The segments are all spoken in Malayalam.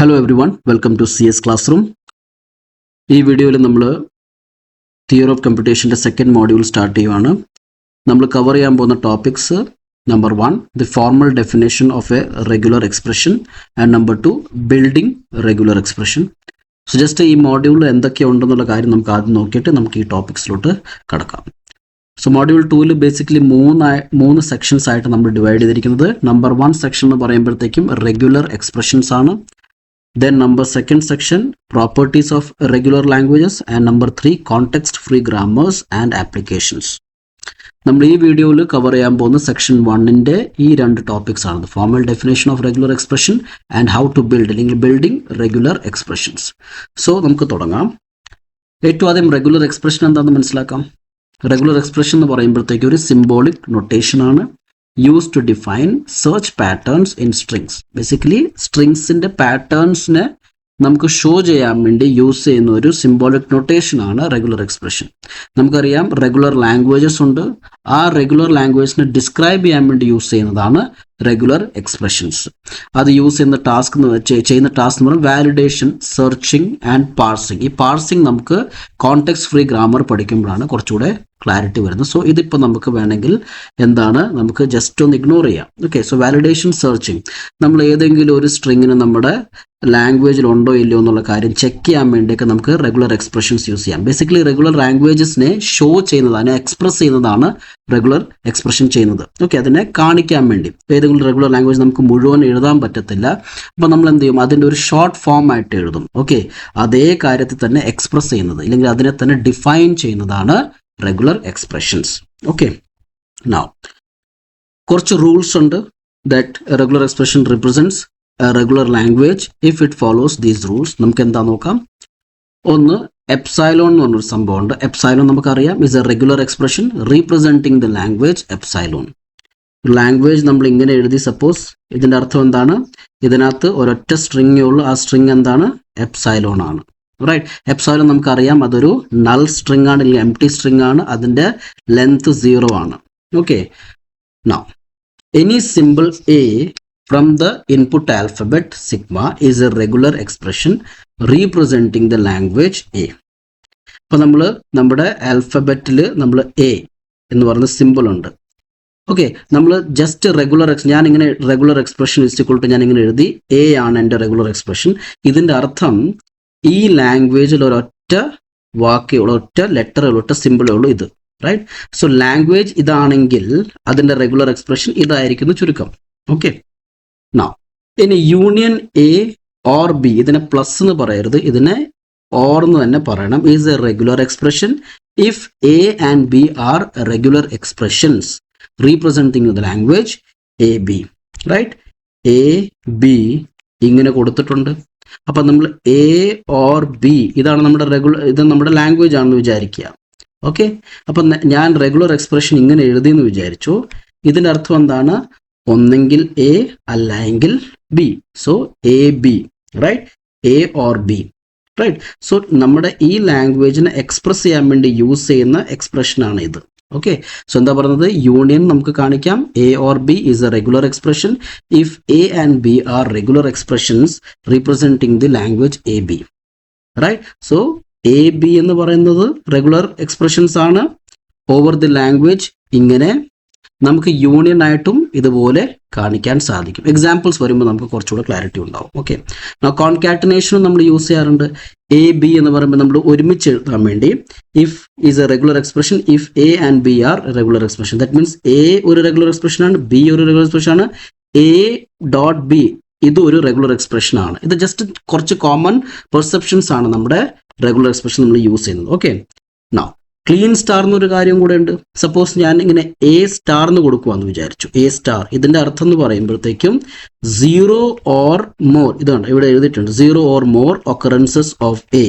Hello everyone, welcome to CS Classroom. ഈ വീഡിയോയിൽ നമ്മൾ തിയറി ഓഫ് കമ്പ്യൂട്ടേഷൻ്റെ സെക്കൻഡ് മോഡ്യൂൾ സ്റ്റാർട്ട് ചെയ്യുവാണ്. നമ്മൾ കവർ ചെയ്യാൻ പോകുന്ന topics number 1 the formal definition of a regular expression and number 2 building regular expression. So just ഈ മോഡ്യൂളിൽ എന്തൊക്കെയുണ്ടെന്നുള്ള കാര്യം നമുക്ക് ആദ്യം നോക്കിയിട്ട് നമുക്ക് ഈ ടോപ്പിക്സിലോട്ട് കടക്കാം. സോ മോഡ്യൂൾ 2ൽ ബേസിക്കലി മൂന്ന് സെക്ഷൻസ് ആയിട്ട് നമ്മൾ ഡിവൈഡ് ചെയ്തിരിക്കുന്നത്. നമ്പർ 1 സെക്ഷൻ എന്ന് പറയുമ്പോഴത്തേക്കും റെഗുലർ എക്സ്പ്രഷൻസ് ആണ്. Then number second section properties of regular languages and number 3 context free grammars and applications. നമ്മൾ ഈ വീഡിയോയിൽ കവർ ചെയ്യാൻ പോകുന്ന സെക്ഷൻ 1ൻ്റെ ഈ രണ്ട് ടോപ്പിക്സ് ആണ്. Formal definition of regular expression and how to build അല്ലെങ്കിൽ ബിൽഡിംഗ് റെഗുലർ എക്സ്പ്രഷൻസ്. സോ നമുക്ക് തുടങ്ങാം. ഏറ്റവും ആദ്യം റെഗുലർ എക്സ്പ്രഷൻ എന്താണെന്ന് മനസ്സിലാക്കാം. റെഗുലർ എക്സ്പ്രഷൻ എന്ന് പറയുമ്പോഴത്തേക്ക് ഒരു സിംബോളിക് നൊട്ടേഷൻ ആണ്. Used to define search patterns in strings. Basically സ്ട്രിങ്സിൻ്റെ പാറ്റേൺസിനെ നമുക്ക് ഷോ ചെയ്യാൻ വേണ്ടി യൂസ് ചെയ്യുന്ന ഒരു സിംബോളിക് നൊട്ടേഷൻ ആണ് റെഗുലർ എക്സ്പ്രഷൻ. നമുക്കറിയാം റെഗുലർ ലാംഗ്വേജസ് ഉണ്ട്. ആ റെഗുലർ ലാംഗ്വേജിനെ ഡിസ്ക്രൈബ് ചെയ്യാൻ വേണ്ടി യൂസ് ചെയ്യുന്നതാണ് റെഗുലർ എക്സ്പ്രഷൻസ്. അത് യൂസ് ചെയ്യുന്ന ടാസ്ക് എന്ന് പറഞ്ഞാൽ വാലിഡേഷൻ, സെർച്ചിങ് ആൻഡ് പാർസിങ്. ഈ പാർസിങ് നമുക്ക് കോണ്ടെക്സ്റ്റ് ഫ്രീ ഗ്രാമർ പഠിക്കുമ്പോഴാണ് കുറച്ചുകൂടെ ക്ലാരിറ്റി വരുന്നത്. സോ ഇതിപ്പോൾ നമുക്ക് വേണമെങ്കിൽ നമുക്ക് ജസ്റ്റ് ഒന്ന് ഇഗ്നോർ ചെയ്യാം. Okay, so validation, searching. നമ്മൾ ഏതെങ്കിലും ഒരു സ്ട്രിങ്ങിന് നമ്മുടെ ലാംഗ്വേജിൽ ഉണ്ടോ ഇല്ലയോ എന്നുള്ള കാര്യം ചെക്ക് ചെയ്യാൻ വേണ്ടിയൊക്കെ നമുക്ക് റെഗുലർ എക്സ്പ്രഷൻസ് യൂസ് ചെയ്യാം. ബേസിക്കലി റെഗുലർ ലാംഗ്വേജസിനെ ഷോ ചെയ്യുന്നതാണ്, എക്സ്പ്രസ് ചെയ്യുന്നതാണ് റെഗുലർ എക്സ്പ്രഷൻ ചെയ്യുന്നത്. ഓക്കെ, അതിനെ കാണിക്കാൻ വേണ്ടി ഏതെങ്കിലും റെഗുലർ ലാംഗ്വേജ് നമുക്ക് മുഴുവൻ എഴുതാൻ പറ്റത്തില്ല. അപ്പോൾ നമ്മൾ എന്ത് ചെയ്യും, അതിൻ്റെ ഒരു ഷോർട്ട് ഫോം ആയിട്ട് എഴുതും. ഓക്കെ, അതേ കാര്യത്തിൽ തന്നെ എക്സ്പ്രസ് ചെയ്യുന്നത് അല്ലെങ്കിൽ അതിനെ തന്നെ ഡിഫൈൻ ചെയ്യുന്നതാണ് റെഗുലർ എക്സ്പ്രഷൻസ്. ഓക്കെ, നൗ കുറച്ച് റൂൾസ് ഉണ്ട് that regular expression represents regular language if it follows these rules. നമുക്ക് എന്താ നോക്കാം. ഒന്ന്, എപ്സൈലോൺ എന്ന് പറഞ്ഞൊരു സംഭവമുണ്ട്. എപ്സൈലോൺ നമുക്കറിയാം is a regular expression representing the language epsilon. Language നമ്മൾ ഇങ്ങനെ എഴുതി, സപ്പോസ് ഇതിൻ്റെ അർത്ഥം എന്താണ്, ഇതിനകത്ത് ഒരൊറ്റ സ്ട്രിങ്ങേ ഉള്ളൂ. ആ സ്ട്രിങ് എന്താണ്, എപ്സൈലോൺ ആണ്. റൈറ്റ്, എപ്സൈലോൺ നമുക്കറിയാം അതൊരു നൾ സ്ട്രിങ് ആണ്, അല്ലെങ്കിൽ എംപ്റ്റി സ്ട്രിങ് ആണ്. അതിൻ്റെ ലെങ്ത് 0 ആണ്. Okay, now any simple A from the input alphabet sigma is a regular expression representing the language A. അപ്പോൾ നമ്മൾ നമ്മുടെ ആൽഫബറ്റിൽ നമ്മൾ എ എന്ന് പറയുന്ന സിമ്പിൾ ഉണ്ട്. ഓക്കെ, നമ്മൾ ജസ്റ്റ് ഞാനിങ്ങനെ റെഗുലർ എക്സ്പ്രഷൻ ഇസ്റ്റിക്വൾ ഞാൻ ഇങ്ങനെ എഴുതി എ ആണ് എൻ്റെ റെഗുലർ എക്സ്പ്രഷൻ. ഇതിൻ്റെ അർത്ഥം ഈ ലാംഗ്വേജിൽ ഒരൊറ്റ വാക്കേ ഉള്ളൂ, ഒറ്റ ലെറ്ററേ ഉള്ളൂ, ഒറ്റ സിമ്പിളേ ഉള്ളൂ ഇത്. റൈറ്റ്, സോ ലാംഗ്വേജ് ഇതാണെങ്കിൽ അതിൻ്റെ റെഗുലർ എക്സ്പ്രഷൻ ഇതായിരിക്കുന്നു ചുരുക്കം. ഓക്കെ, നൗ ഇനി യൂണിയൻ എ ഓർ ബി, ഇതിനെ പ്ലസ് എന്ന് പറയരുത്, ഇതിനെ ഓർ എന്ന് തന്നെ പറയണം. Is A regular expression if A and B are regular expressions representing the language A B. Right, A B ഇങ്ങനെ കൊടുത്തിട്ടുണ്ട്. അപ്പം നമ്മൾ എ ഓർ ബി ഇതാണ് ഇത് നമ്മുടെ ലാംഗ്വേജ് ആണെന്ന് വിചാരിക്കുക. ഓക്കെ, അപ്പം ഞാൻ റെഗുലർ എക്സ്പ്രഷൻ ഇങ്ങനെ എഴുതിയെന്ന് വിചാരിച്ചു. ഇതിൻ്റെ അർത്ഥം എന്താണ്, ഒന്നെങ്കിൽ എ അല്ലെങ്കിൽ B. So A B, right, A or B. Right, so നമ്മുടെ ഈ ലാംഗ്വേജിനെ എക്സ്പ്രസ് ചെയ്യാൻ വേണ്ടി യൂസ് ചെയ്യുന്ന എക്സ്പ്രഷനാണ് ഇത്. ഓക്കെ, സോ എന്താ പറയുന്നത്, യൂണിയൻ നമുക്ക് കാണിക്കാം. A or B is A regular expression if A and B are regular expressions representing the language A B. Right, so A B എന്ന് പറയുന്നത് റെഗുലർ എക്സ്പ്രഷൻസ് ആണ് ഓവർ ദി ലാംഗ്വേജ്. ഇങ്ങനെ നമുക്ക് യൂണിയൻ ആയിട്ടും ഇതുപോലെ കാണിക്കാൻ സാധിക്കും. എക്സാമ്പിൾസ് വരുമ്പോൾ നമുക്ക് കുറച്ചുകൂടെ ക്ലാരിറ്റി ഉണ്ടാവും. ഓക്കെ, കോൺകാറ്റനേഷനും നമ്മൾ യൂസ് ചെയ്യാറുണ്ട്. എ ബി എന്ന് പറയുമ്പോൾ നമ്മൾ ഒരുമിച്ച് എഴുതാൻ വേണ്ടി if is A regular expression if A and B are regular expression. That means A ഒരു റെഗുലർ എക്സ്പ്രഷൻ ആണ്, ബി ഒരു റെഗുലർ എക്സ്പ്രഷൻ ആണ്, എ ഡോട്ട് ബി ഇത് ഒരു റെഗുലർ എക്സ്പ്രഷൻ ആണ്. ഇത് ജസ്റ്റ് കുറച്ച് കോമൺ പെർസെപ്ഷൻസ് ആണ് നമ്മുടെ റെഗുലർ എക്സ്പ്രഷൻ നമ്മൾ യൂസ് ചെയ്യുന്നത്. ഓക്കെ, നൗ ക്ലീൻ സ്റ്റാർ എന്നൊരു കാര്യം കൂടെ ഉണ്ട്. സപ്പോസ് ഞാൻ ഇങ്ങനെ എ സ്റ്റാർ എന്ന് കൊടുക്കുവാന്ന് വിചാരിച്ചു. എ സ്റ്റാർ ഇതിൻ്റെ അർത്ഥം എന്ന് പറയുമ്പോഴത്തേക്കും 0 ഓർ മോർ, ഇതാണ് ഇവിടെ എഴുതിയിട്ടുണ്ട്, 0 or more occurrences of A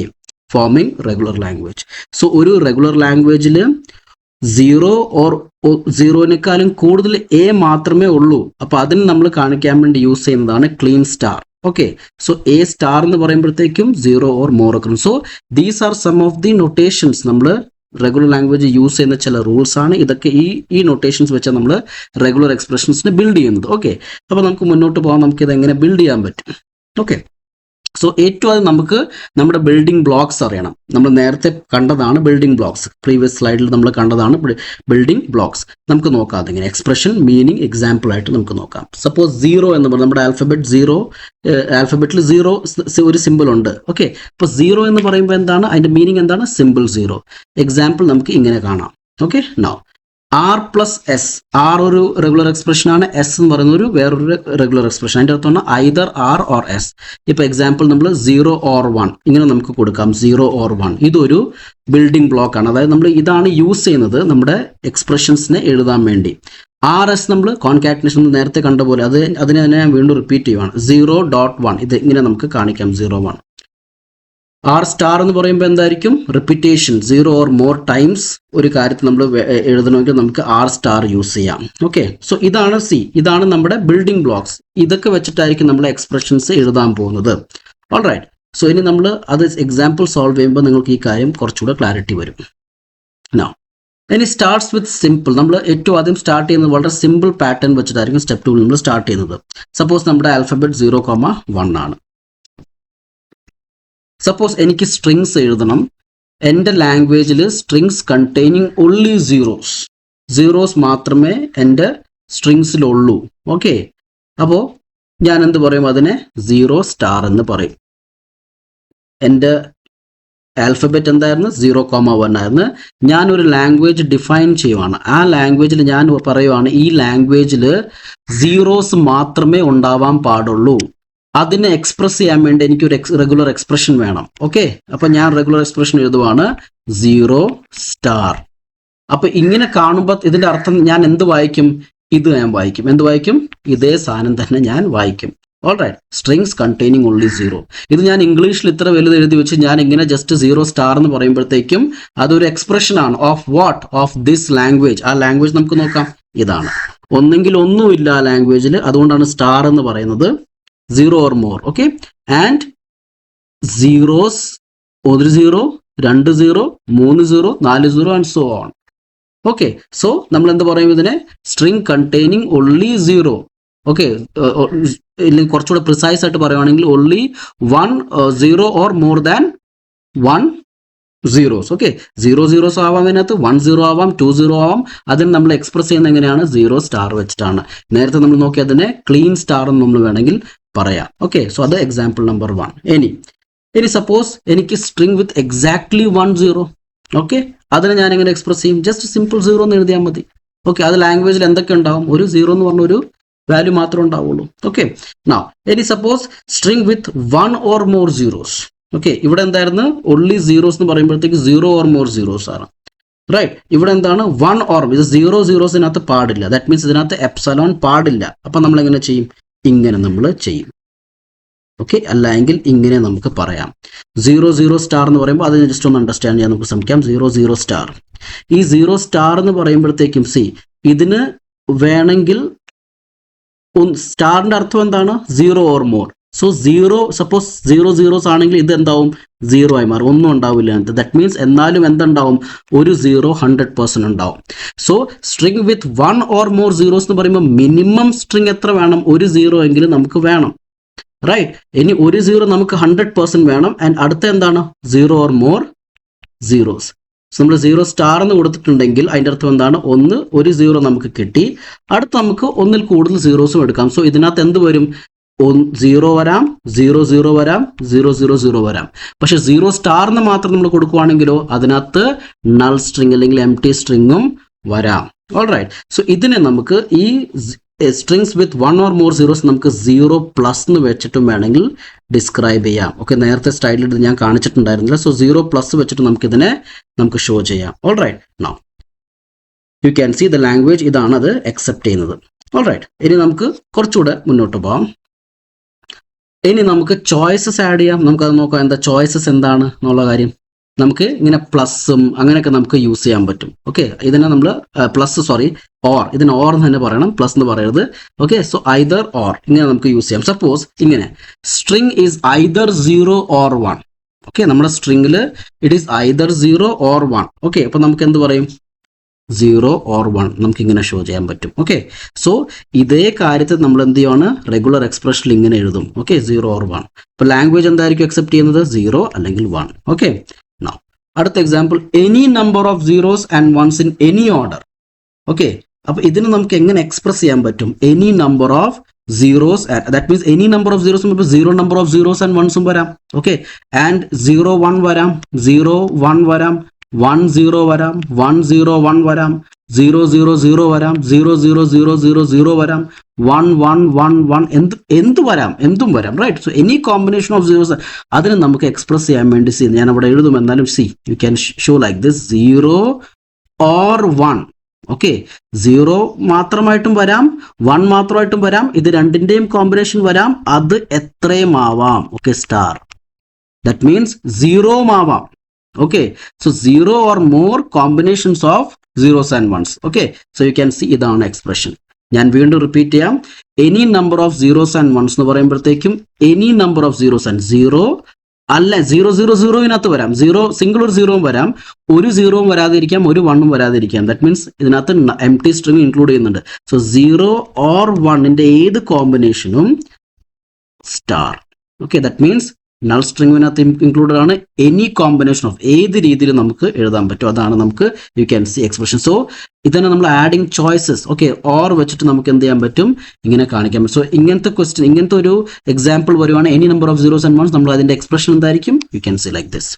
forming regular language. So ഒരു റെഗുലർ ലാംഗ്വേജിൽ 0 ഓർ 0-നേക്കാളും കൂടുതൽ എ മാത്രമേ ഉള്ളൂ. അപ്പോൾ അതിന് നമ്മൾ കാണിക്കാൻ വേണ്ടി യൂസ് ചെയ്യുന്നതാണ് Kleene star. Okay, so A star എന്ന് പറയുമ്പോഴത്തേക്കും 0 or more occurrence. So these are some of the notations നമ്മൾ റെഗുലർ ലാംഗ്വേജ് യൂസ് ചെയ്യുന്ന ചില റൂൾസ് ആണ് ഇതൊക്കെ. ഈ നൊട്ടേഷൻസ് വെച്ചാൽ നമ്മൾ റെഗുലർ എക്സ്പ്രഷൻസിനെ ബിൽഡ് ചെയ്യുന്നത്. ഓക്കെ, അപ്പോൾ നമുക്ക് മുന്നോട്ട് പോകാൻ, നമുക്ക് ഇത് എങ്ങനെ ബിൽഡ് ചെയ്യാൻ പറ്റും. ഓക്കെ, സോ ഏറ്റവും ആദ്യം നമുക്ക് നമ്മുടെ ബിൽഡിംഗ് ബ്ലോക്സ് അറിയണം. നമ്മൾ നേരത്തെ കണ്ടതാണ് ബിൽഡിംഗ് ബ്ലോക്സ്, പ്രീവിയസ് സ്ലൈഡിൽ നമ്മൾ കണ്ടതാണ് ബിൽഡിംഗ് ബ്ലോക്സ്. നമുക്ക് നോക്കാം അതിങ്ങനെ എക്സ്പ്രഷൻ, മീനിങ്, എക്സാമ്പിൾ ആയിട്ട് നമുക്ക് നോക്കാം. സപ്പോസ് 0 എന്ന് പറയുന്നത് നമ്മുടെ ആൽഫബറ്റിൽ 0 ഒരു സിമ്പിൾ ഉണ്ട്. ഓക്കെ, അപ്പോൾ 0 എന്ന് പറയുമ്പോൾ എന്താണ് അതിൻ്റെ മീനിങ് എന്താണ്? സിമ്പിൾ 0. എക്സാമ്പിൾ നമുക്ക് ഇങ്ങനെ കാണാം. Okay, now R plus S, R ഒരു റെഗുലർ എക്സ്പ്രഷൻ ആണ്, എസ് എന്ന് പറയുന്ന ഒരു വേറൊരു റെഗുലർ എക്സ്പ്രഷൻ. അതിൻ്റെ അർത്ഥമാണ് ഐദർ ആർ ഓർ എസ്. ഇപ്പോൾ എക്സാമ്പിൾ നമ്മൾ 0 or 1 ഇങ്ങനെ നമുക്ക് കൊടുക്കാം. 0 or 1 ഇതൊരു ബിൽഡിംഗ് ബ്ലോക്ക് ആണ്. അതായത് നമ്മൾ ഇതാണ് യൂസ് ചെയ്യുന്നത് നമ്മുടെ എക്സ്പ്രഷൻസിനെ എഴുതാൻ വേണ്ടി. ആർ എസ് നമ്മൾ കോൺകാറ്റിനേഷൻ നേരത്തെ കണ്ട പോലെ അതിനെ തന്നെ ഞാൻ വീണ്ടും റിപ്പീറ്റ് ചെയ്യുവാണ്. 0.1 ഇത് ഇങ്ങനെ നമുക്ക് കാണിക്കാം. 0.1. ആർ സ്റ്റാർ എന്ന് പറയുമ്പോൾ എന്തായിരിക്കും? റിപ്പീറ്റേഷൻ, 0 or more ടൈംസ് ഒരു കാര്യത്തിൽ നമ്മൾ എഴുതണമെങ്കിൽ നമുക്ക് ആർ സ്റ്റാർ യൂസ് ചെയ്യാം. ഓക്കെ, സോ ഇതാണ് നമ്മുടെ ബിൽഡിംഗ് ബ്ലോക്സ്. ഇതൊക്കെ വെച്ചിട്ടായിരിക്കും നമ്മൾ എക്സ്പ്രഷൻസ് എഴുതാൻ പോകുന്നത്. ഓൾറൈറ്റ്, സോ ഇനി നമ്മൾ അത് എക്സാമ്പിൾ സോൾവ് ചെയ്യുമ്പോൾ നിങ്ങൾക്ക് ഈ കാര്യം കുറച്ചുകൂടെ ക്ലാരിറ്റി വരും. നൗ ഇനി സ്റ്റാർട്ട്സ് വിത്ത് സിമ്പിൾ. നമ്മൾ ഏറ്റവും ആദ്യം സ്റ്റാർട്ട് ചെയ്യുന്നത് വളരെ സിമ്പിൾ പാറ്റേൺ വെച്ചിട്ടായിരിക്കും സ്റ്റെപ്പ് 2 നമ്മൾ സ്റ്റാർട്ട് ചെയ്യുന്നത്. സപ്പോസ് നമ്മുടെ ആൽഫബറ്റ് 0,1 ആണ്. സപ്പോസ് എനിക്ക് സ്ട്രിങ്സ് എഴുതണം. എൻ്റെ ലാംഗ്വേജിൽ സ്ട്രിങ്സ് കണ്ടെയ്നിങ് ഓൺലി സീറോസ് മാത്രമേ എൻ്റെ സ്ട്രിങ്സിലുള്ളൂ. ഓക്കെ, അപ്പോൾ ഞാൻ എന്ത് പറയും? അതിനെ 0* എന്ന് പറയും. എൻ്റെ ആൽഫബറ്റ് എന്തായിരുന്നു? 0,1 ആയിരുന്നു. ഞാനൊരു ലാംഗ്വേജ് ഡിഫൈൻ ചെയ്യുവാണ്. ആ ലാംഗ്വേജിൽ ഞാൻ പറയുവാണ് ഈ ലാംഗ്വേജിൽ സീറോസ് മാത്രമേ ഉണ്ടാവാൻ പാടുള്ളൂ. അതിനെ എക്സ്പ്രസ് ചെയ്യാൻ വേണ്ടി എനിക്കൊരു റെഗുലർ എക്സ്പ്രഷൻ വേണം. ഓക്കെ, അപ്പം ഞാൻ റെഗുലർ എക്സ്പ്രഷൻ എഴുതുവാണ് 0*. അപ്പം ഇങ്ങനെ കാണുമ്പോൾ ഇതിൻ്റെ അർത്ഥം ഞാൻ എന്ത് വായിക്കും? ഇത് ഞാൻ വായിക്കും. എന്ത് വായിക്കും? ഇതേ സാധനം തന്നെ ഞാൻ വായിക്കും. Alright, strings containing only 0. ഇത് ഞാൻ ഇംഗ്ലീഷിൽ ഇത്ര വലുത് എഴുതി വെച്ച് ഞാൻ ഇങ്ങനെ ജസ്റ്റ് 0* എന്ന് പറയുമ്പോഴത്തേക്കും അതൊരു എക്സ്പ്രഷൻ ആണ് of what? Of this language. ആ ലാംഗ്വേജ് നമുക്ക് നോക്കാം. ഇതാണ്. ഒന്നെങ്കിൽ ഒന്നുമില്ല ആ ലാംഗ്വേജിൽ, അതുകൊണ്ടാണ് സ്റ്റാർ എന്ന് പറയുന്നത്. 0 or more. Okay, and zeros, 1 0, 2 0, 3 0, 4 0 and so on. Okay, so നമ്മൾ എന്ത് പറയും? ഇതിനെ സ്ട്രിങ് കണ്ടെയ്നിങ് ഓൺലി 0. ഓക്കെ, ഇല്ലെങ്കിൽ കുറച്ചുകൂടെ പ്രിസൈസ് ആയിട്ട് പറയുവാണെങ്കിൽ only 1 0 or more than 1 zeros. Okay, 0 zeros ആവാം, അതിനകത്ത് 1 0 ആവാം, 2 0 ആവാം. അതിന് നമ്മൾ എക്സ്പ്രസ് ചെയ്യുന്നത് എങ്ങനെയാണ്? 0* വെച്ചിട്ടാണ്. നേരത്തെ നമ്മൾ നോക്കി അതിനെ ക്ലീൻ സ്റ്റാർ എന്ന് നമ്മൾ വേണമെങ്കിൽ പറയാം. ഓക്കെ, സോ അത് എക്സാമ്പിൾ നമ്പർ 1. ഇനി സപ്പോസ് എനിക്ക് സ്ട്രിങ് വിത്ത് എക്സാക്ട്ലി 1 0. ഓക്കെ, അതിനെ ഞാൻ എങ്ങനെ എക്സ്പ്രസ് ചെയ്യും? ജസ്റ്റ് സിമ്പിൾ 0 എന്ന് എഴുതിയാൽ മതി. ഓക്കെ, അത് ലാംഗ്വേജിൽ എന്തൊക്കെ ഉണ്ടാവും? ഒരു 0 എന്ന് പറഞ്ഞ ഒരു വാല്യൂ മാത്രമേ ഉണ്ടാവുള്ളൂ. ഓക്കെ, ഇനി suppose string with 1 or more zeros. Okay, ഇവിടെ എന്തായിരുന്നു? ഓൺലി സീറോസ് എന്ന് പറയുമ്പോഴത്തേക്ക് 0 or more zeros ആണ്. റൈറ്റ്, ഇവിടെ എന്താണ്? 1 or. ഇത് 0 zeros ഇതിനകത്ത് പാടില്ല. ദാറ്റ് മീൻസ് ഇതിനകത്ത് എപ്സിലോൺ പാടില്ല. അപ്പം നമ്മൾ എങ്ങനെ ചെയ്യും? ഇങ്ങനെ നമ്മൾ ചെയ്യും. ഓക്കെ, അല്ലെങ്കിൽ ഇങ്ങനെ നമുക്ക് പറയാം. 0 എന്ന് പറയുമ്പോൾ അത് ജസ്റ്റ് ഒന്ന് അണ്ടർസ്റ്റാൻഡ് ചെയ്യാൻ നമുക്ക് ശ്രമിക്കാം. 0 ഈ 0* എന്ന് പറയുമ്പോഴത്തേക്കും ഇതിന് വേണമെങ്കിൽ സ്റ്റാറിന്റെ അർത്ഥം എന്താണ്? 0 or more. So 0, suppose 0 zeros ആണെങ്കിൽ ഇത് എന്താവും? 0 ആയി മാറും. ഒന്നും ഉണ്ടാവില്ല. ദാറ്റ് മീൻസ് എന്നാലും എന്തുണ്ടാവും? ഒരു 0 100% ഉണ്ടാവും. So string with 1 or more zeros എന്ന് പറയുമ്പോൾ മിനിമം സ്ട്രിങ് എത്ര വേണം? ഒരു 0 എങ്കിലും നമുക്ക് വേണം. റൈറ്റ്, ഇനി ഒരു 0 നമുക്ക് 100% വേണം. ആൻഡ് അടുത്ത എന്താണ്? 0 or more zeros. സോ നമ്മൾ 0* എന്ന് കൊടുത്തിട്ടുണ്ടെങ്കിൽ അതിൻ്റെ അർത്ഥം എന്താണ്? ഒരു 0 നമുക്ക് കിട്ടി. അടുത്ത് നമുക്ക് ഒന്നിൽ കൂടുതൽ സീറോസും എടുക്കാം. സോ ഇതിനകത്ത് എന്ത് വരും? 0 വരാം, 0 0 വരാം, 0 0 0 വരാം. പക്ഷെ 0* എന്ന് മാത്രം നമ്മൾ കൊടുക്കുവാണെങ്കിലോ അതിനകത്ത് നൾ സ്ട്രിങ് അല്ലെങ്കിൽ എംപ്റ്റി സ്ട്രിങ്ങും വരാം. ഓൾറൈറ്റ്, സോ ഇതിനെ നമുക്ക് ഈ strings with 1 or more zeros നമുക്ക് 0+ എന്ന് വെച്ചിട്ടും വേണമെങ്കിൽ ഡിസ്ക്രൈബ് ചെയ്യാം. ഓക്കെ, നേരത്തെ സ്റ്റൈലിൽ ഇത് ഞാൻ കാണിച്ചിട്ടുണ്ടായിരുന്നില്ല. സോ 0+ വെച്ചിട്ട് നമുക്ക് ഷോ ചെയ്യാം. Alright, now you can see the language. ഇതാണ് അത് അക്സെപ്റ്റ് ചെയ്യുന്നത്. ഓൾറൈറ്റ്, ഇനി നമുക്ക് കുറച്ചുകൂടെ മുന്നോട്ട് പോകാം. ഇനി നമുക്ക് ചോയ്സസ് ആഡ് ചെയ്യാം. നമുക്കത് നോക്കാം. എന്താ ചോയ്സസ് എന്താണ് എന്നുള്ള കാര്യം. നമുക്ക് ഇങ്ങനെ പ്ലസ്സും അങ്ങനെയൊക്കെ നമുക്ക് യൂസ് ചെയ്യാൻ പറ്റും. ഓക്കെ, ഇതിനെ നമ്മൾ ഓർ, ഇതിന് ഓർ എന്ന് തന്നെ പറയണം, പ്ലസ് എന്ന് പറയരുത്. ഓക്കെ, സോ ഐദർ ഓർ ഇങ്ങനെ നമുക്ക് യൂസ് ചെയ്യാം. സപ്പോസ് ഇങ്ങനെ string is either 0 or 1. Okay, നമ്മുടെ സ്ട്രിങ്ങിൽ it is either 0 or 1. Okay, അപ്പൊ നമുക്ക് എന്ത് പറയും? 0 or 1 നമുക്ക് ഇങ്ങനെ ഷോ ചെയ്യാൻ പറ്റും. ഓക്കെ, സോ ഇതേ കാര്യത്തിൽ നമ്മൾ എന്ത് ചെയ്യുകയാണ്, റെഗുലർ എക്സ്പ്രഷനിൽ ഇങ്ങനെ എഴുതും. Okay, 0 or 1. ഇപ്പോൾ ലാംഗ്വേജ് എന്തായിരിക്കും അക്സെപ്റ്റ് ചെയ്യുന്നത്, 0 അല്ലെങ്കിൽ 1. ഓക്കെ, നൗ അടുത്ത example, any number of zeros and ones in any order. Okay, അപ്പോൾ ഇതിന് നമുക്ക് എങ്ങനെ എക്സ്പ്രസ് ചെയ്യാൻ പറ്റും, any number of zeros, that means any number of zeros, 0 number of zeros and ones varam. Okay, and 0 1 varam, 0 1 varam, 1 0 varam, 1 0 1 varam, 0 0 0 varam, 0 0 0 0 0 varam, 1 1 1 1 എന്ത് വരാം, എന്തും വരാം, right. So any combination of zeros അതിന് നമുക്ക് എക്സ്പ്രസ് ചെയ്യാൻ വേണ്ടി ഞാൻ അവിടെ എഴുതും. എന്നാലും you can show like this, 0 or 1. Okay, 0 മാത്രമായിട്ടും വരാം, 1 മാത്രമായിട്ടും വരാം, ഇത് രണ്ടിൻ്റെയും കോമ്പിനേഷൻ വരാം, അത് എത്രയും ആവാം. ഓക്കെ, സ്റ്റാർ, ദാറ്റ് മീൻസ് 0 ആവാം. Okay, so 0 or more combinations of zeros and ones. Okay, so you can see ഇതാണ് എക്സ്പ്രഷൻ. ഞാൻ വീണ്ടും റിപ്പീറ്റ് ചെയ്യാം, any number of zeros and ones എന്ന് പറയുമ്പോഴത്തേക്കും any number of zeros and 0 അല്ല, 0 0 0 വരാം, 0 സിംഗിൾ ഒരു 0 വരാം, ഒരു 0 വരാതിരിക്കാം, ഒരു 1 വരാതിരിക്കാം. ദാറ്റ് മീൻസ് ഇതിനകത്ത് എംപ്റ്റി സ്ട്രിങ് ഇൻക്ലൂഡ് ചെയ്യുന്നുണ്ട്. സോ 0 or 1ന്റെ ഏത് കോമ്പിനേഷനും star. Okay, that means null സ്ട്രിങ്ങിനകത്ത് ഇൻക്ലൂഡഡ് ആണ്, എനി കോമ്പിനേഷൻ ഓഫ് ഏത് രീതിയിൽ നമുക്ക് എഴുതാൻ പറ്റും, അതാണ് നമുക്ക് you can see expression. So ഇതാണ് നമ്മൾ ആഡിങ് ചോയ്സസ്. ഓക്കെ, ഓർ വെച്ചിട്ട് നമുക്ക് എന്ത് ചെയ്യാൻ പറ്റും, ഇങ്ങനെ കാണിക്കാൻ പറ്റും. സോ ഇങ്ങനത്തെ ക്വസ്റ്റ്യൻ, ഇങ്ങനത്തെ ഒരു എക്സാമ്പിൾ വരുവാണ്, any number of zeros and ones, നമ്മൾ അതിന്റെ എക്സ്പ്രഷൻ എന്തായിരിക്കും, you can see like this.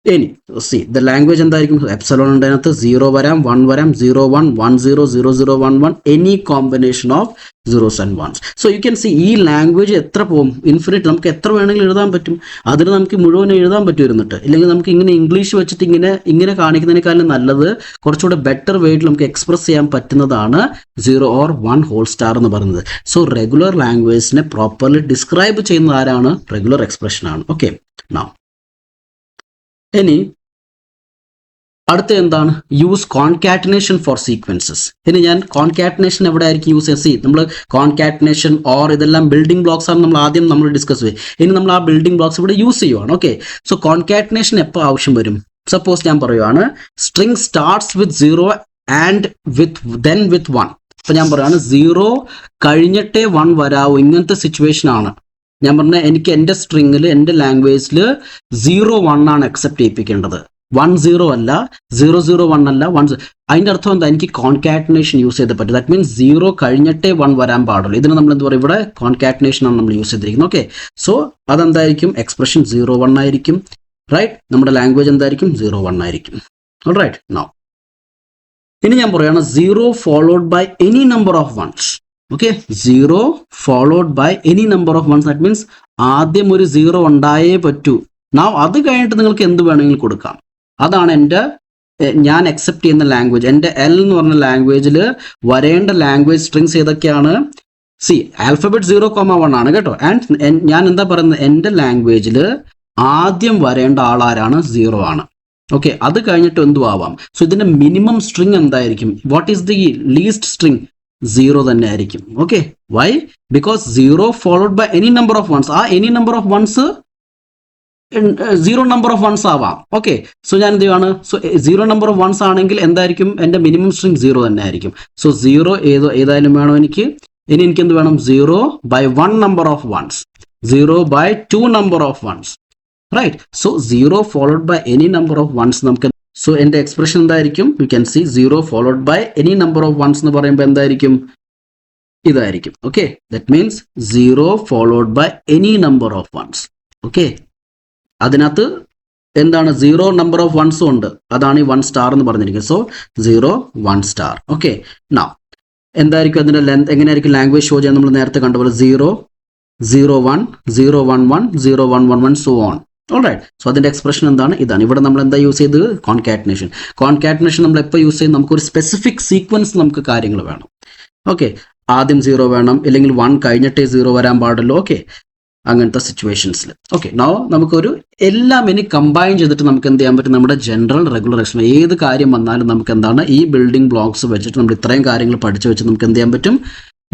ഇനി സി ദ ലാംഗ്വേജ് എന്തായിരിക്കും, എപ്സിലോൺ ഉണ്ട് അതിനകത്ത്, 0 വരാം, 1 വരാം, 0 1 1 0 0 0 1 1, any combination of zeros and ones. So you can see ഈ ലാംഗ്വേജ് എത്ര പോകും, ഇൻഫിനിറ്റ്, നമുക്ക് എത്ര വേണമെങ്കിലും എഴുതാൻ പറ്റും. അതിന് നമുക്ക് മുഴുവൻ എഴുതാൻ പറ്റുമായിരുന്നിട്ട്, ഇല്ലെങ്കിൽ നമുക്ക് ഇങ്ങനെ ഇംഗ്ലീഷ് വെച്ചിട്ട് ഇങ്ങനെ കാണിക്കുന്നതിനേക്കാളും നല്ലത് കുറച്ചുകൂടെ ബെറ്റർ വേയിൽ നമുക്ക് എക്സ്പ്രസ് ചെയ്യാൻ പറ്റുന്നതാണ് 0 or 1 ഹോൾ സ്റ്റാർ എന്ന് പറയുന്നത്. സോ റെഗുലർ ലാംഗ്വേജിനെ പ്രോപ്പർലി ഡിസ്ക്രൈബ് ചെയ്യുന്ന ആരാണ്, റെഗുലർ എക്സ്പ്രഷൻ ആണ്. ഓക്കെ, നൗ ഇനി അടുത്ത എന്താണ്, യൂസ് കോൺകാറ്റനേഷൻ ഫോർ സീക്വൻസസ്. ഇനി ഞാൻ കോൺകാറ്റനേഷൻ എവിടെ ആയിരിക്കും യൂസ് ചെയ്യുക, നമ്മൾ കോൺകാറ്റനേഷൻ ഓർ ഇതെല്ലാം ബിൽഡിംഗ് ബ്ലോക്സ് ആണ് നമ്മൾ ഡിസ്കസ് ചെയ്യും. ഇനി നമ്മൾ ആ ബിൽഡിംഗ് ബ്ലോക്സ് ഇവിടെ യൂസ് ചെയ്യുവാണ്. ഓക്കെ, സോ കോൺകാറ്റനേഷൻ എപ്പോൾ ആവശ്യം വരും, സപ്പോസ് ഞാൻ പറയുവാണ് string starts with 0 and then with 1. അപ്പൊ ഞാൻ പറയുകയാണ് 0 കഴിഞ്ഞിട്ടേ 1 വരാവൂ, ഇങ്ങനത്തെ സിറ്റുവേഷൻ ആണ്. ഞാൻ പറഞ്ഞ എനിക്ക് എൻ്റെ സ്ട്രിങ്ങിൽ, എൻ്റെ ലാംഗ്വേജിൽ 0 1 ആണ് അക്സെപ്റ്റ് ചെയ്യിപ്പിക്കേണ്ടത്, 1 0 അല്ല, 0 0 1 അല്ല, 1. അതിൻ്റെ അർത്ഥം എന്താ, എനിക്ക് കോൺകാറ്റനേഷൻ യൂസ് ചെയ്ത് പറ്റും. ദാറ്റ് മീൻസ് 0 കഴിഞ്ഞിട്ടേ 1 വരാൻ പാടുള്ളൂ. ഇതിന് നമ്മൾ എന്ത് പറയും, ഇവിടെ കോൺകാറ്റനേഷൻ ആണ് നമ്മൾ യൂസ് ചെയ്തിരിക്കുന്നത്. ഓക്കെ, സോ അതെന്തായിരിക്കും, എക്സ്പ്രഷൻ 0 1 ആയിരിക്കും, റൈറ്റ്. നമ്മുടെ ലാംഗ്വേജ് എന്തായിരിക്കും, 0 1 ആയിരിക്കും. ഓൾറൈറ്റ്, നൗ ഇനി ഞാൻ പറയുകയാണ് 0 followed by any number of ones. Okay, 0 followed by any number of ones, that means ആദ്യം ഒരു 0 ഉണ്ടായേ പറ്റൂ. അത് കഴിഞ്ഞിട്ട് നിങ്ങൾക്ക് എന്ത് വേണമെങ്കിലും കൊടുക്കാം. അതാണ് ഞാൻ അക്സെപ്റ്റ് ചെയ്യുന്ന ലാംഗ്വേജ്. എൻ്റെ എൽ എന്ന് പറഞ്ഞ ലാംഗ്വേജിൽ വരേണ്ട ലാംഗ്വേജ് സ്ട്രിങ്സ് ഏതൊക്കെയാണ്, സി ആൽഫബറ്റ് 0 1 ആണ് കേട്ടോ. ആൻഡ് ഞാൻ എന്താ പറയുന്നത്, എൻ്റെ ലാംഗ്വേജിൽ ആദ്യം വരേണ്ട ആളാരാണ്, 0 ആണ്. ഓക്കെ, അത് കഴിഞ്ഞിട്ട് എന്തു ആവാം. സോ ഇതിന്റെ മിനിമം സ്ട്രിങ് എന്തായിരിക്കും, what is the least string, 0 തന്നെ ആയിരിക്കും. Okay, why, because 0 followed by any number of ones, ആ any number of ones 0 number of ones ആവാം. ഓക്കെ, സോ ഞാൻ എന്ത് ചെയ്യുകയാണ്, സോ 0 നമ്പർ ഓഫ് വൺസ് ആണെങ്കിൽ എന്തായിരിക്കും, എൻ്റെ മിനിമം സ്ട്രിങ് 0 തന്നെ ആയിരിക്കും. സോ 0 ഏതായാലും വേണം എനിക്ക്. ഇനി എനിക്ക് എന്ത് വേണം, 0 by 1 number of ones, 0 by 2 number of ones, right? So 0 followed by any number of ones നമുക്ക്, സോ എൻ്റെ എക്സ്പ്രഷൻ എന്തായിരിക്കും, you can see 0 followed by any number of ones എന്ന് പറയുമ്പോൾ എന്തായിരിക്കും, ഇതായിരിക്കും. Okay, that means 0 followed by any number of ones. Okay, അതിനകത്ത് എന്താണ്, 0 നമ്പർ ഓഫ് വൺസും ഉണ്ട്, അതാണ് ഈ 1 സ്റ്റാർ എന്ന് പറഞ്ഞിരിക്കുന്നത്. So 0 1 star. ഓക്കെ, നൗ എന്തായിരിക്കും അതിൻ്റെ ലെങ്ത്, എങ്ങനെയായിരിക്കും ലാംഗ്വേജ് ഷോ ചെയ്യാൻ, നമ്മൾ നേരത്തെ കണ്ടപോലെ 0 0 1 0 1 1 0 1 1 1 സോ ഓൺ. ഓൾറൈറ്റ്, സോ അതിൻ്റെ എക്സ്പ്രഷൻ എന്താണ്, ഇതാണ്. ഇവിടെ നമ്മൾ എന്താ യൂസ് ചെയ്തത്, കോൺകാറ്റനേഷൻ. കോൺകാറ്റനേഷൻ നമ്മൾ എപ്പോൾ യൂസ് ചെയ്യും, നമുക്കൊരു സ്പെസിഫിക് സീക്വൻസ് നമുക്ക് കാര്യങ്ങൾ വേണം. ഓക്കെ, ആദ്യം 0 വേണം, ഇല്ലെങ്കിൽ 1 കഴിഞ്ഞിട്ടേ 0 വരാൻ പാടുള്ളൂ. ഓക്കെ, അങ്ങനത്തെ സിറ്റുവേഷൻസിൽ. ഓക്കെ, നൗ നമുക്കൊരു എല്ലാം ഇനി കമ്പൈൻ ചെയ്തിട്ട് നമുക്ക് എന്ത് ചെയ്യാൻ പറ്റും, നമ്മുടെ ജനറൽ റെഗുലർ എക്സ്പ്രഷൻ ഏത് കാര്യം വന്നാലും നമുക്ക് എന്താണ്, ഈ ബിൽഡിംഗ് ബ്ലോക്സ് വെച്ചിട്ട് നമ്മൾ ഇത്രയും കാര്യങ്ങൾ പഠിച്ചു വെച്ച് നമുക്ക് എന്ത് ചെയ്യാൻ പറ്റും,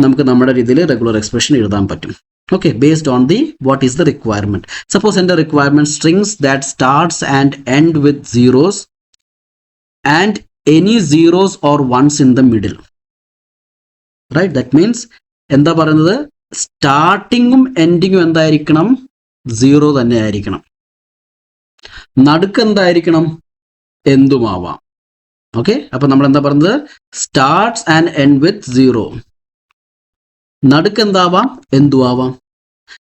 നമുക്ക് നമ്മുടെ രീതിയിൽ റെഗുലർ എക്സ്പ്രഷൻ എഴുതാൻ പറ്റും. Okay, based on the what is the requirement. Suppose in the requirement strings that starts and end with zeros and any zeros or ones in the middle. Right? That means എന്താ പറയുന്നത്, സ്റ്റാർട്ടിങ്ങും എൻഡിങ്ങും എന്തായിരിക്കണം, സീറോ തന്നെ ആയിരിക്കണം. നടുക്ക് എന്തായിരിക്കണം, എന്തുമാവാം. ഓക്കെ, അപ്പൊ നമ്മൾ എന്താ പറയുന്നത്, starts and end with zero. നടുക്ക് എന്താവാം, എന്തുവാവാം.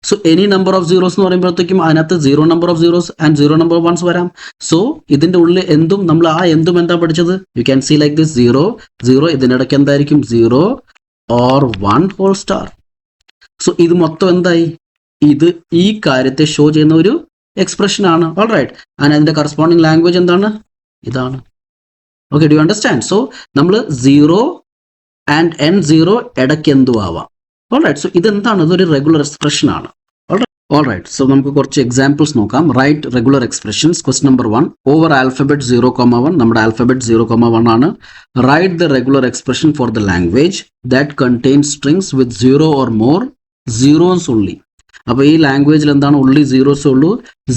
So any number of zeros എന്ന് പറയുമ്പോഴത്തേക്കും അതിനകത്ത് zero number of zeros and zero number of ones വരാം. സോ ഇതിന്റെ ഉള്ളിൽ എന്തും, നമ്മൾ ആ എന്തും എന്താ പഠിച്ചത്, you can see like this, zero zero, ഇതിനിടയ്ക്ക് എന്തായിരിക്കും, zero or one whole star. So ഇത് മൊത്തം എന്തായി, ഇത് ഈ കാര്യത്തെ ഷോ ചെയ്യുന്ന ഒരു എക്സ്പ്രഷൻ ആണ്. ഓൾ റൈറ്റ്, ആൻഡ് അതിന്റെ കറസ്പോണ്ടിങ് ലാംഗ്വേജ് എന്താണ്, ഇതാണ്. Okay, do you understand? So നമ്മൾ സീറോ ആൻഡ് എൻ സീറോ ഇടയ്ക്ക് എന്തു ആവാം. ഓൾ റൈറ്റ്, സോ ഇതെന്താണ്, ഇതൊരു റെഗുലർ എക്സ്പ്രഷൻ ആണ്. ഓൾ റൈറ്റ്, സോ നമുക്ക് കുറച്ച് എക്സാമ്പിൾസ് നോക്കാം. Right regular expressions. Question number 1, over alphabet 0,1, നമ്മുടെ ആൽഫബറ്റ് 0,1 ആണ്. Right the regular expression for the language that contains strings with 0 or more zeros only. അപ്പോൾ ഈ ലാംഗ്വേജിൽ എന്താണ്, ഉള്ളി സീറോസ് ഉള്ളൂ.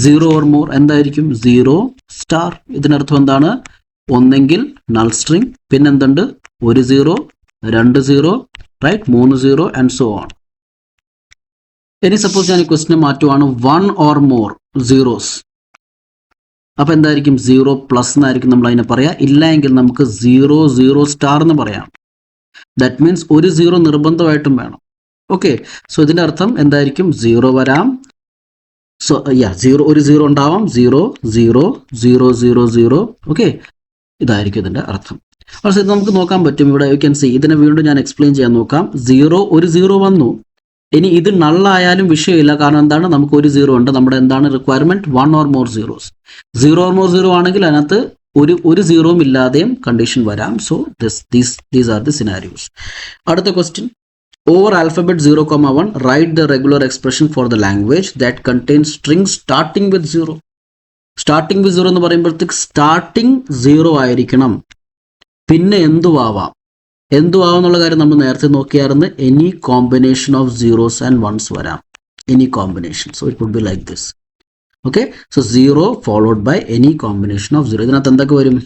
0 ഓർ മോർ എന്തായിരിക്കും, 0 സ്റ്റാർ. ഇതിനർത്ഥം എന്താണ്, ഒന്നെങ്കിൽ നൾ സ്ട്രിങ്, പിന്നെന്തുണ്ട്, ഒരു 0, 2 0, റൈറ്റ്, 3 0 ആൻഡ് സോ ഓൺ. ഇനി സപ്പോസ് ഞാൻ ഈ ക്വസ്റ്റിനെ മാറ്റുവാണ്, 1 ഓർ മോർ സീറോസ്, അപ്പൊ എന്തായിരിക്കും, 0 പ്ലസ് എന്നായിരിക്കും നമ്മൾ അതിനെ പറയാ. ഇല്ല എങ്കിൽ നമുക്ക് 0 0 സ്റ്റാർ എന്ന് പറയാം. ദാറ്റ് മീൻസ് ഒരു 0 നിർബന്ധമായിട്ടും വേണം. ഓക്കെ, സോ ഇതിന്റെ അർത്ഥം എന്തായിരിക്കും, 0 വരാം. സോ ഒരു 0 ഉണ്ടാവാം, 0 0 0 0 0. ഓക്കെ, ഇതായിരിക്കും ഇതിന്റെ അർത്ഥം. പക്ഷേ ഇത് നമുക്ക് നോക്കാൻ പറ്റും. ഇവിടെ യു ക്യാൻ സി, ഇതിനെ വീണ്ടും ഞാൻ എക്സ്പ്ലെയിൻ ചെയ്യാൻ നോക്കാം. ഒരു 0 വന്നു. ഇനി ഇത് നള്ളായാലും വിഷയമില്ല, കാരണം എന്താണ്, നമുക്ക് ഒരു 0 ഉണ്ട്. നമ്മുടെ എന്താണ് requirement, 1 or more zeros. 0 or more 0 ആണെങ്കിൽ അതിനകത്ത് ഒരു 0 ഇല്ലാതെയും കണ്ടീഷൻ വരാം. So these are the scenarios. അടുത്ത question, over alphabet 0,1, write the regular expression for the language that contains strings starting with 0. Starting with 0 എന്ന് പറയുമ്പോഴത്തേക്ക് സ്റ്റാർട്ടിംഗ് 0 ആയിരിക്കണം, പിന്നെ എന്തുവാവാം. എന്തുവാകും എന്നുള്ള കാര്യം നമ്മൾ നേരത്തെ നോക്കിയായിരുന്നു. Any combination of zeros and ones വരാം, any combination. So it would be like this. Okay, so 0 followed by any combination of 0. ഇതിനകത്ത് എന്തൊക്കെ വരും,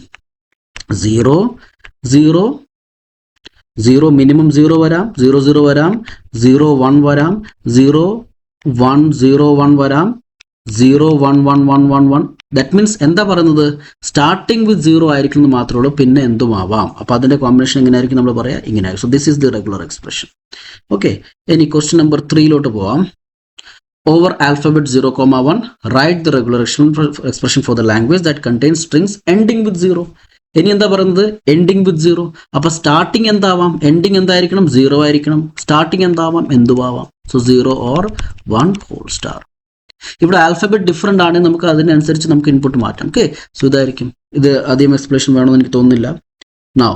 0 0 0, മിനിമം 0 വരാം, 0 0 വരാം, 0 1 വരാം, 0 1 0 1 വരാം, 0 1 1 1 1 1. ദാറ്റ് മീൻസ് എന്താ പറയുന്നത്, സ്റ്റാർട്ടിംഗ് വിത്ത് 0 ആയിരിക്കും എന്ന് മാത്രമേ ഉള്ളൂ, പിന്നെ എന്തുമാവാം. അപ്പോൾ അതിന്റെ കോമ്പിനേഷൻ എങ്ങനെയായിരിക്കും നമ്മൾ പറയാം, ഇങ്ങനെയായിരിക്കും. So this is the regular expression. Okay, ഇനി ക്വസ്റ്റ്യൻ നമ്പർ 3 പോവാം. Over alphabet 0,1, write the regular expression for the language that contains strings ending with 0. ഇനി എന്താ പറയുന്നത്, എൻഡിങ് വിത്ത് 0. അപ്പൊ സ്റ്റാർട്ടിംഗ് എന്താവാം, എൻഡിങ് എന്തായിരിക്കണം, 0 ആയിരിക്കണം. സ്റ്റാർട്ടിംഗ് എന്താവാം, എന്തുവാവാം. So 0 or 1 whole star. ഇവിടെ ആൽഫബറ്റ് ഡിഫറെന്റ് ആണെങ്കിൽ നമുക്ക് അതിനനുസരിച്ച് നമുക്ക് ഇൻപുട്ട് മാറ്റാം. ഓക്കെ, സോ ഇതായിരിക്കും. ഇത് അധികം എക്സ്പ്ലനേഷൻ വേണമെന്ന് എനിക്ക് തോന്നുന്നില്ല. Now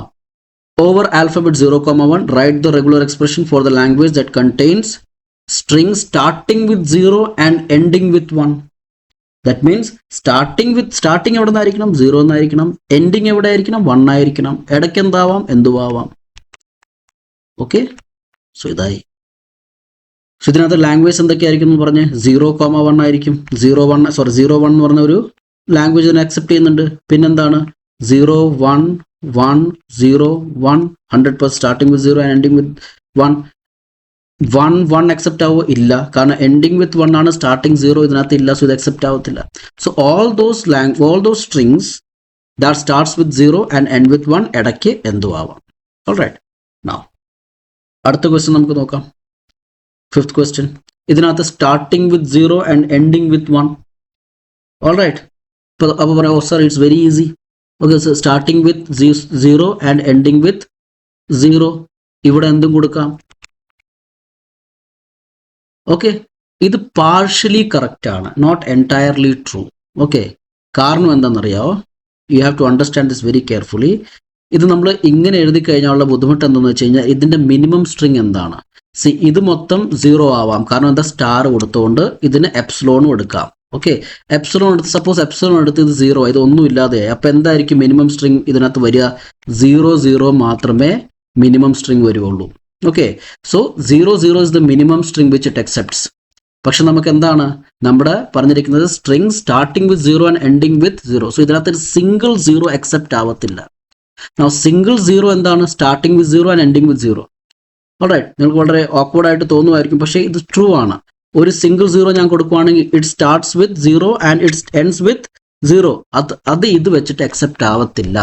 over alphabet 0,1, write the regular expression for the language that contains string starting with 0 and ending with 1. That means starting എവിടെ നിന്നായിരിക്കണം, 0 എന്നായിരിക്കണം. എൻഡിങ് എവിടെ ആയിരിക്കണം, 1 ആയിരിക്കണം. ഇടയ്ക്ക് എന്താവാം, എന്തുവാവാം. ഓക്കെ, സോ ഇതായി. സോ ഇതിനകത്ത് ലാംഗ്വേജ് എന്തൊക്കെയായിരിക്കും എന്ന് പറഞ്ഞ്, 0,1 ആയിരിക്കും. 0 1 എന്ന് പറഞ്ഞ ഒരു ലാംഗ്വേജ് ഇതിനെ അക്സെപ്റ്റ് ചെയ്യുന്നുണ്ട്. പിന്നെന്താണ്, 0 1 1 0 1, 100% starting with 0 and ending with 1. 1 accept ആവോ, ഇല്ല, കാരണം എൻഡിങ് വിത്ത് 1 ആണ്, സ്റ്റാർട്ടിംഗ് 0 ഇതിനകത്ത് ഇല്ല. സോ ഇത് അക്സെപ്റ്റ് ആവത്തില്ല. So all those strings that starts with 0 and end with 1 ഇടയ്ക്ക് എന്തുവാവാം. ഓൾറൈറ്റ്, നൗ അടുത്ത ക്വസ്റ്റ്യൻ നമുക്ക് നോക്കാം. 5th question, ഇതിനകത്ത് starting with 0 and ending with 1. Alright, അപ്പോൾ പറയാം, sir it's very easy. Okay, so starting with 0 and ending with 0. ഇവിടെ എന്തും കൊടുക്കാം. ഓക്കെ, ഇത് പാർഷ്യലി കറക്റ്റ് ആണ്, നോട്ട് എൻറ്റയർലി ട്രൂ. ഓക്കെ, കാരണം എന്താണെന്നറിയാമോ, you have to understand this very carefully. ഇത് നമ്മൾ ഇങ്ങനെ എഴുതി കഴിഞ്ഞാലുള്ള ബുദ്ധിമുട്ട് എന്താണെന്ന് വെച്ച് കഴിഞ്ഞാൽ, ഇതിന്റെ മിനിമം സ്ട്രിങ് എന്താണ്. ഇത് മൊത്തം 0 ആവാം, കാരണം എന്താ, സ്റ്റാർ കൊടുത്തുകൊണ്ട് ഇതിന് എപ്സിലോണും എടുക്കാം. ഓക്കെ, എപ്സിലോൺ എടുത്ത്, സപ്പോസ് എപ്സിലോൺ എടുത്ത് ഇത് 0, ഇതൊന്നും ഇല്ലാതെയായി. അപ്പൊ എന്തായിരിക്കും മിനിമം സ്ട്രിങ് ഇതിനകത്ത് വരിക, 0 0 മാത്രമേ മിനിമം സ്ട്രിങ് വരുവുള്ളൂ. Okay, so 0 0 is the minimum string which it accepts. പക്ഷെ നമുക്ക് എന്താണ് നമ്മുടെ പറഞ്ഞിരിക്കുന്നത്, string starting with 0 and ending with 0. So ഇതിനകത്ത് ഒരു സിംഗിൾ 0 അക്സെപ്റ്റ് ആവത്തില്ല. Now സിംഗിൾ സീറോ എന്താണ്? Starting with zero and ending with zero. Alright, നിങ്ങൾക്ക് വളരെ ഓക്വേർഡ് ആയിട്ട് തോന്നുമായിരിക്കും, പക്ഷേ ഇത് ട്രൂ ആണ്. ഒരു സിംഗിൾ സീറോ ഞാൻ കൊടുക്കുവാണെങ്കിൽ it starts with zero and it ends with zero. അത് ഇത് വെച്ചിട്ട് അക്സെപ്റ്റ് ആവത്തില്ല.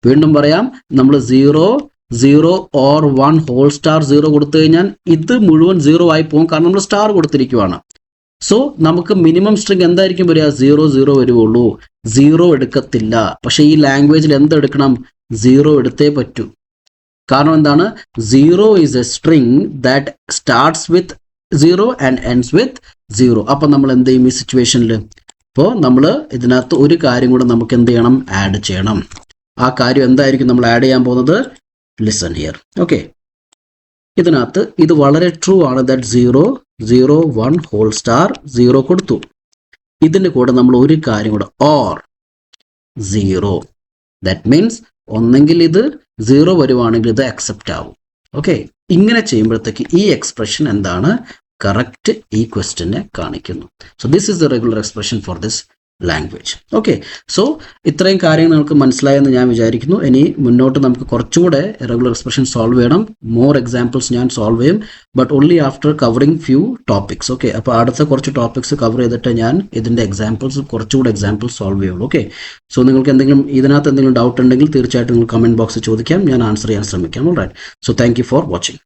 വീണ്ടും പറയാം, നമ്മൾ 0 0 ഓർ 1 ഹോൾ സ്റ്റാർ 0 കൊടുത്തു കഴിഞ്ഞാൽ ഇത് മുഴുവൻ 0 ആയി പോകും, കാരണം നമ്മൾ സ്റ്റാർ കൊടുത്തിരിക്കുവാണ്. സോ നമുക്ക് മിനിമം സ്ട്രിങ് എന്തായിരിക്കും വരിക? 0 0 വരുവുള്ളൂ. 0 എടുക്കത്തില്ല. പക്ഷേ ഈ ലാംഗ്വേജിൽ എന്തെടുക്കണം? 0 എടുത്തേ പറ്റൂ. കാരണം എന്താണ്? 0 is A string that starts with 0 and ends with 0. അപ്പം നമ്മൾ എന്ത് ചെയ്യും ഈ സിറ്റുവേഷനിൽ? അപ്പോൾ നമ്മൾ ഇതിനകത്ത് ഒരു കാര്യം കൂടെ നമുക്ക് എന്ത് ചെയ്യണം? ആഡ് ചെയ്യണം. ആ കാര്യം എന്തായിരിക്കും നമ്മൾ ആഡ് ചെയ്യാൻ പോകുന്നത്? Listen here. ഓക്കെ, ഇതിനകത്ത് ഇത് വളരെ ട്രൂ ആണ്. ദാറ്റ് 0 0 1 ഹോൾ സ്റ്റാർ 0 കൊടുത്തു. ഇതിൻ്റെ കൂടെ നമ്മൾ ഒരു കാര്യം കൂടെ, ഓർ 0. ദാറ്റ് മീൻസ് ഒന്നെങ്കിൽ ഇത് 0 വരുവാണെങ്കിൽ ഇത് അക്സെപ്റ്റ് ആവും. ഓക്കെ, ഇങ്ങനെ ചെയ്യുമ്പോഴത്തേക്ക് ഈ എക്സ്പ്രഷൻ എന്താണ്? കറക്റ്റ് ഈ ക്വസ്റ്റ്യനെ കാണിക്കുന്നു. So this is the regular expression for this language. Okay, so ഇത്രയും കാര്യങ്ങൾ നമുക്ക് മനസ്സിലായെന്ന് ഞാൻ വിചാരിക്കുന്നു. ഇനി മുന്നോട്ട് നമുക്ക് കുറച്ചുകൂടെ റെഗുലർ എക്സ്പ്രഷൻ സോൾവ് ചെയ്യണം. മോർ എക്സാമ്പിൾസ് ഞാൻ സോൾവ് ചെയ്യും, but only after covering few topics. Okay, അപ്പോൾ അടുത്ത കുറച്ച് ടോപ്പിക്സ് കവർ ചെയ്തിട്ട് ഞാൻ ഇതിൻ്റെ കുറച്ചുകൂടെ എക്സാമ്പിൾസ് സോൾവ് ചെയ്യുള്ളൂ. ഓക്കെ, സോ നിങ്ങൾക്ക് ഇതിനകത്ത് എന്തെങ്കിലും ഡൗട്ട് ഉണ്ടെങ്കിൽ തീർച്ചയായിട്ടും നിങ്ങൾ കമൻറ്റ് ബോക്സിൽ ചോദിക്കാം, ഞാൻ ആൻസർ ചെയ്യാൻ ശ്രമിക്കാം. Alright, so thank you for watching.